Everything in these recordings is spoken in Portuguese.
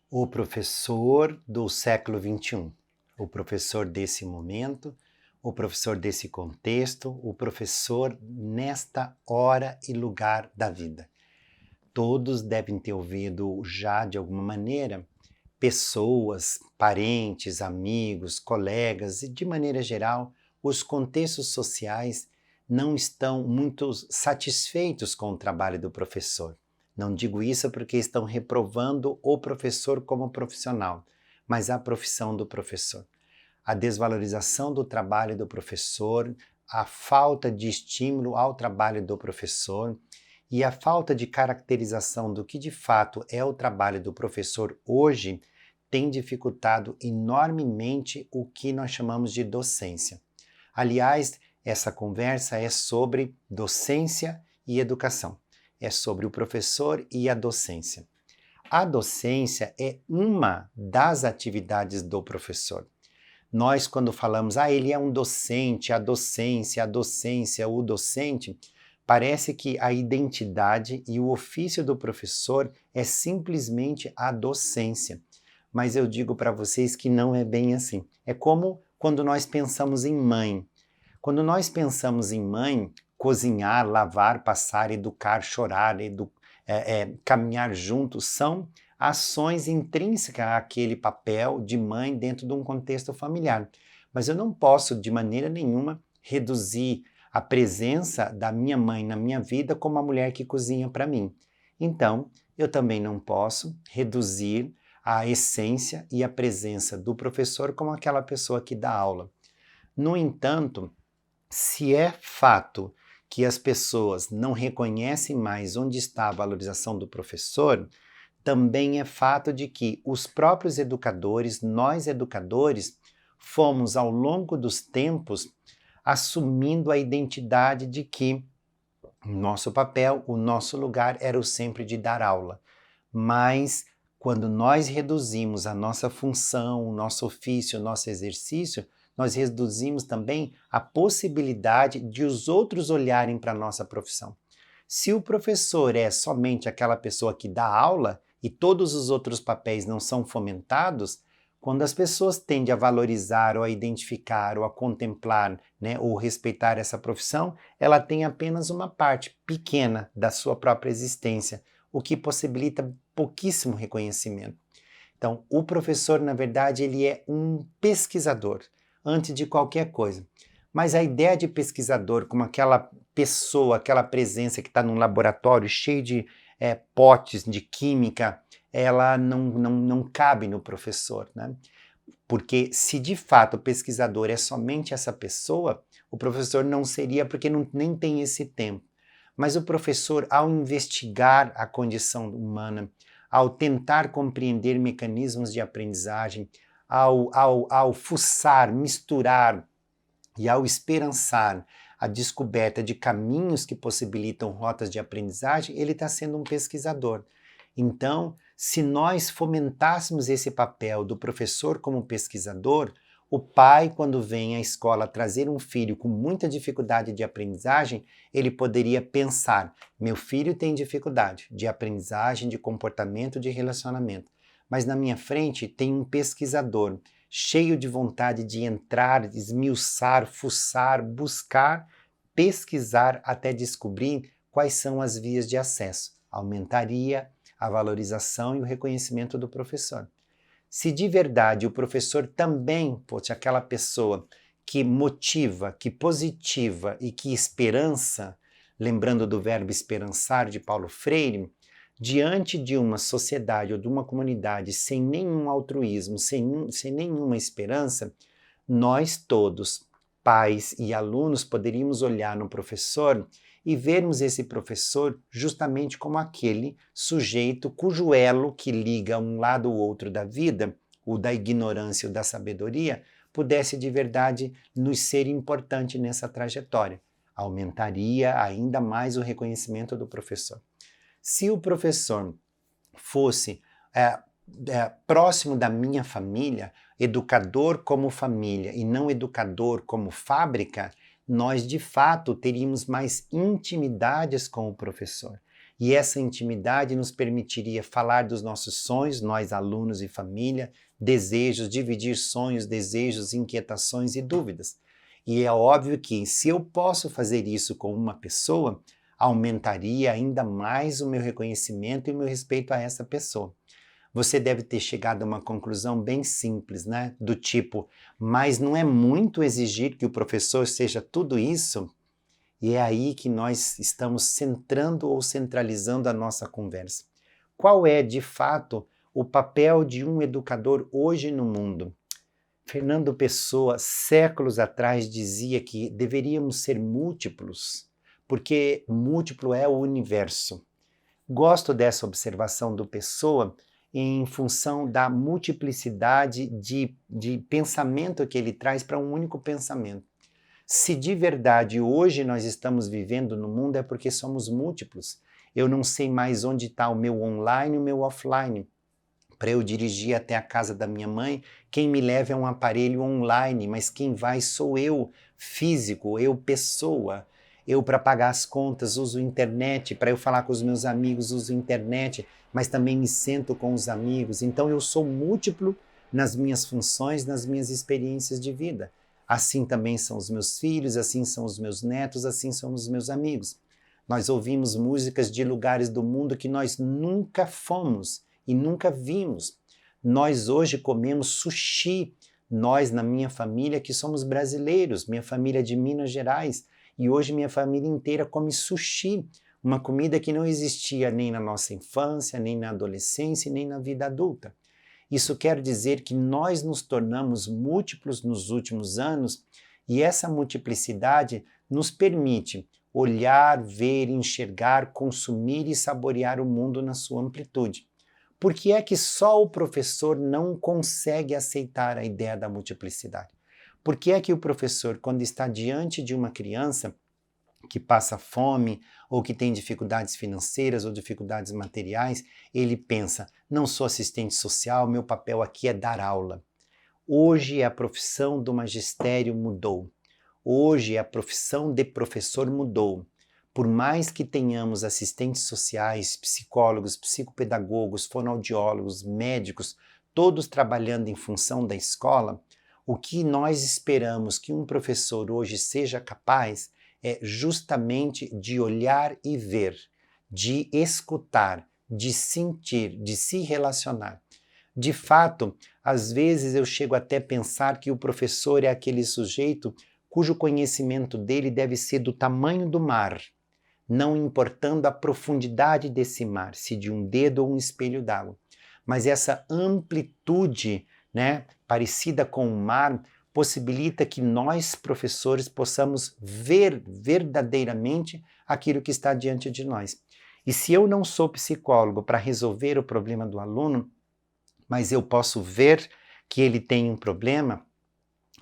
O professor do século XXI, o professor desse momento, o professor desse contexto, o professor nesta hora e lugar da vida. Todos devem ter ouvido já, de alguma maneira, pessoas, parentes, amigos, colegas e, de maneira geral, os contextos sociais não estão muito satisfeitos com o trabalho do professor. Não digo isso porque estão reprovando o professor como profissional, mas a profissão do professor. A desvalorização do trabalho do professor, a falta de estímulo ao trabalho do professor e a falta de caracterização do que de fato é o trabalho do professor hoje tem dificultado enormemente o que nós chamamos de docência. Aliás, essa conversa é sobre docência e educação. É sobre o professor e a docência. A docência é uma das atividades do professor. Nós, quando falamos, ele é um docente, a docência, o docente, parece que a identidade e o ofício do professor é simplesmente a docência. Mas eu digo para vocês que não é bem assim. É como quando nós pensamos em mãe. Quando nós pensamos em mãe, cozinhar, lavar, passar, educar, chorar, caminhar juntos, são ações intrínsecas àquele papel de mãe dentro de um contexto familiar. Mas eu não posso, de maneira nenhuma, reduzir a presença da minha mãe na minha vida como a mulher que cozinha para mim. Então, eu também não posso reduzir a essência e a presença do professor como aquela pessoa que dá aula. No entanto, se é fato que as pessoas não reconhecem mais onde está a valorização do professor, também é fato de que os próprios educadores, nós educadores, fomos ao longo dos tempos assumindo a identidade de que o nosso papel, o nosso lugar era o sempre de dar aula. Mas quando nós reduzimos a nossa função, o nosso ofício, o nosso exercício, nós reduzimos também a possibilidade de os outros olharem para a nossa profissão. Se o professor é somente aquela pessoa que dá aula e todos os outros papéis não são fomentados, quando as pessoas tendem a valorizar ou a identificar ou a contemplar, ou respeitar essa profissão, ela tem apenas uma parte pequena da sua própria existência, o que possibilita pouquíssimo reconhecimento. Então, o professor, na verdade, ele é um pesquisador, antes de qualquer coisa. Mas a ideia de pesquisador, como aquela pessoa, aquela presença que está num laboratório cheio de potes de química, ela não cabe no professor, né? Porque se de fato o pesquisador é somente essa pessoa, o professor não seria, porque nem tem esse tempo. Mas o professor, ao investigar a condição humana, ao tentar compreender mecanismos de aprendizagem, ao fuçar, misturar e ao esperançar a descoberta de caminhos que possibilitam rotas de aprendizagem, ele está sendo um pesquisador. Então, se nós fomentássemos esse papel do professor como pesquisador, o pai, quando vem à escola trazer um filho com muita dificuldade de aprendizagem, ele poderia pensar: meu filho tem dificuldade de aprendizagem, de comportamento, de relacionamento, mas na minha frente tem um pesquisador cheio de vontade de entrar, esmiuçar, fuçar, buscar, pesquisar até descobrir quais são as vias de acesso. Aumentaria a valorização e o reconhecimento do professor. Se de verdade o professor também fosse aquela pessoa que motiva, que positiva e que esperança, lembrando do verbo esperançar de Paulo Freire, diante de uma sociedade ou de uma comunidade sem nenhum altruísmo, sem nenhuma esperança, nós todos, pais e alunos, poderíamos olhar no professor e vermos esse professor justamente como aquele sujeito cujo elo que liga um lado ou outro da vida, o da ignorância ou da sabedoria, pudesse de verdade nos ser importante nessa trajetória. Aumentaria ainda mais o reconhecimento do professor. Se o professor fosse próximo da minha família, educador como família e não educador como fábrica, nós de fato teríamos mais intimidades com o professor. E essa intimidade nos permitiria falar dos nossos sonhos, nós alunos e família, desejos, dividir sonhos, desejos, inquietações e dúvidas. E é óbvio que se eu posso fazer isso com uma pessoa, aumentaria ainda mais o meu reconhecimento e o meu respeito a essa pessoa. Você deve ter chegado a uma conclusão bem simples, né? Do tipo, mas não é muito exigir que o professor seja tudo isso? E é aí que nós estamos centrando ou centralizando a nossa conversa. Qual é, de fato, o papel de um educador hoje no mundo? Fernando Pessoa, séculos atrás, dizia que deveríamos ser múltiplos, porque múltiplo é o universo. Gosto dessa observação do Pessoa em função da multiplicidade de pensamento que ele traz para um único pensamento. Se de verdade hoje nós estamos vivendo no mundo é porque somos múltiplos. Eu não sei mais onde está o meu online e o meu offline. Para eu dirigir até a casa da minha mãe, quem me leva é um aparelho online, mas quem vai sou eu, físico, eu, pessoa. Eu, para pagar as contas, uso internet, para eu falar com os meus amigos, uso internet, mas também me sento com os amigos. Então eu sou múltiplo nas minhas funções, nas minhas experiências de vida. Assim também são os meus filhos, assim são os meus netos, assim são os meus amigos. Nós ouvimos músicas de lugares do mundo que nós nunca fomos e nunca vimos. Nós hoje comemos sushi, nós na minha família que somos brasileiros, minha família é de Minas Gerais, e hoje minha família inteira come sushi, uma comida que não existia nem na nossa infância, nem na adolescência, nem na vida adulta. Isso quer dizer que nós nos tornamos múltiplos nos últimos anos e essa multiplicidade nos permite olhar, ver, enxergar, consumir e saborear o mundo na sua amplitude. Por que é que só o professor não consegue aceitar a ideia da multiplicidade? Por que é que o professor, quando está diante de uma criança que passa fome ou que tem dificuldades financeiras ou dificuldades materiais, ele pensa, não sou assistente social, meu papel aqui é dar aula. Hoje a profissão do magistério mudou. Hoje a profissão de professor mudou. Por mais que tenhamos assistentes sociais, psicólogos, psicopedagogos, fonoaudiólogos, médicos, todos trabalhando em função da escola, o que nós esperamos que um professor hoje seja capaz é justamente de olhar e ver, de escutar, de sentir, de se relacionar. De fato, às vezes eu chego até a pensar que o professor é aquele sujeito cujo conhecimento dele deve ser do tamanho do mar, não importando a profundidade desse mar, se de um dedo ou um espelho d'água. Mas essa amplitude, parecida com o mar, possibilita que nós, professores, possamos ver verdadeiramente aquilo que está diante de nós. E se eu não sou psicólogo para resolver o problema do aluno, mas eu posso ver que ele tem um problema,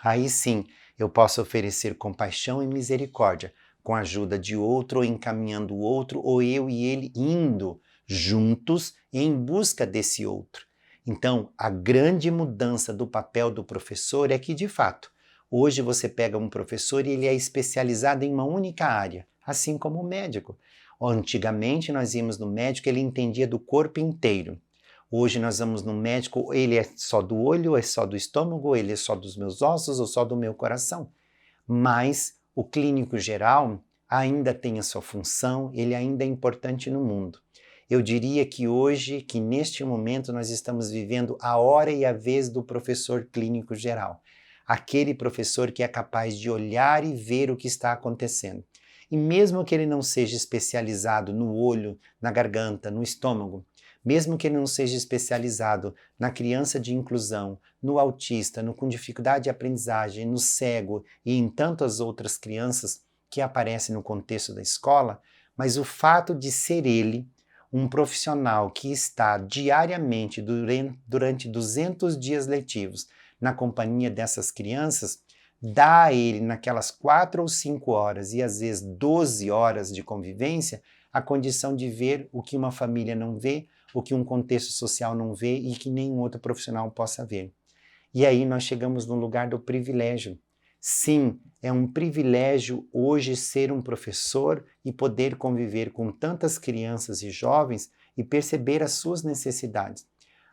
aí sim eu posso oferecer compaixão e misericórdia, com a ajuda de outro, ou encaminhando o outro, ou eu e ele indo juntos em busca desse outro. Então, a grande mudança do papel do professor é que, de fato, hoje você pega um professor e ele é especializado em uma única área, assim como o médico. Antigamente nós íamos no médico, ele entendia do corpo inteiro. Hoje nós vamos no médico, ele é só do olho, é só do estômago, ele é só dos meus ossos ou só do meu coração. Mas o clínico geral ainda tem a sua função, ele ainda é importante no mundo. Eu diria que hoje, que neste momento nós estamos vivendo a hora e a vez do professor clínico geral. Aquele professor que é capaz de olhar e ver o que está acontecendo. E mesmo que ele não seja especializado no olho, na garganta, no estômago, mesmo que ele não seja especializado na criança de inclusão, no autista, no com dificuldade de aprendizagem, no cego e em tantas outras crianças que aparecem no contexto da escola, mas o fato de ser ele um profissional que está diariamente, durante 200 dias letivos, na companhia dessas crianças, dá a ele, naquelas 4 ou 5 horas e às vezes 12 horas de convivência, a condição de ver o que uma família não vê, o que um contexto social não vê e que nenhum outro profissional possa ver. E aí nós chegamos no lugar do privilégio. Sim, é um privilégio hoje ser um professor e poder conviver com tantas crianças e jovens e perceber as suas necessidades.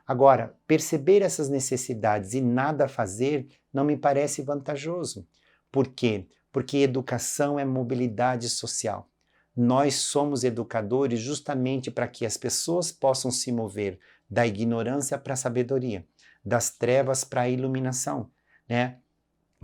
Agora, perceber essas necessidades e nada fazer não me parece vantajoso. Por quê? Porque educação é mobilidade social. Nós somos educadores justamente para que as pessoas possam se mover da ignorância para a sabedoria, das trevas para a iluminação, né?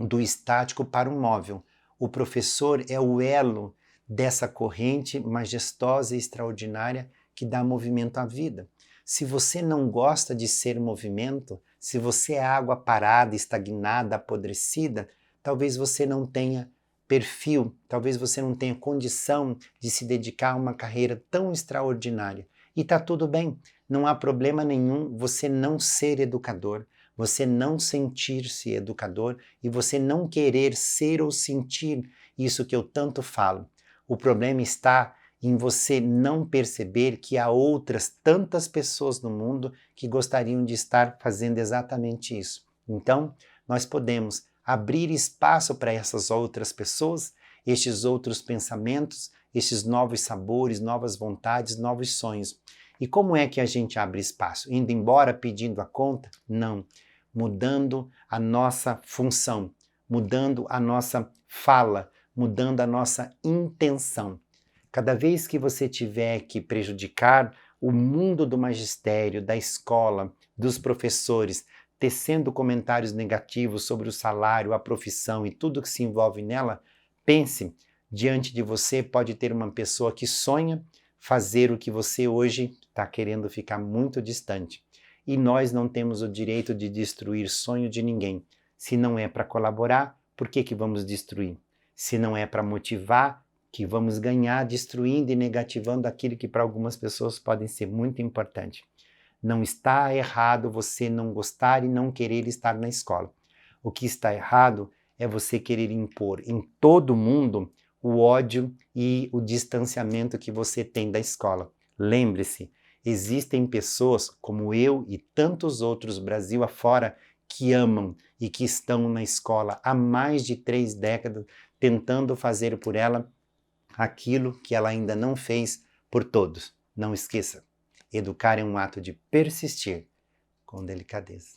Do estático para o móvel. O professor é o elo dessa corrente majestosa e extraordinária que dá movimento à vida. Se você não gosta de ser movimento, se você é água parada, estagnada, apodrecida, talvez você não tenha perfil, talvez você não tenha condição de se dedicar a uma carreira tão extraordinária. E está tudo bem, não há problema nenhum você não ser educador, você não sentir-se educador e você não querer ser ou sentir isso que eu tanto falo. O problema está em você não perceber que há outras tantas pessoas no mundo que gostariam de estar fazendo exatamente isso. Então, nós podemos abrir espaço para essas outras pessoas, estes outros pensamentos, estes novos sabores, novas vontades, novos sonhos. E como é que a gente abre espaço? Indo embora pedindo a conta? Não. Mudando a nossa função, mudando a nossa fala, mudando a nossa intenção. Cada vez que você tiver que prejudicar o mundo do magistério, da escola, dos professores, tecendo comentários negativos sobre o salário, a profissão e tudo que se envolve nela, pense, diante de você pode ter uma pessoa que sonha fazer o que você hoje está querendo ficar muito distante. E nós não temos o direito de destruir sonho de ninguém. Se não é para colaborar, por que vamos destruir? Se não é para motivar, que vamos ganhar destruindo e negativando aquilo que para algumas pessoas podem ser muito importante. Não está errado você não gostar e não querer estar na escola. O que está errado é você querer impor em todo mundo o ódio e o distanciamento que você tem da escola. Lembre-se, existem pessoas como eu e tantos outros Brasil afora que amam e que estão na escola há mais de 3 décadas tentando fazer por ela aquilo que ela ainda não fez por todos. Não esqueça, educar é um ato de persistir com delicadeza.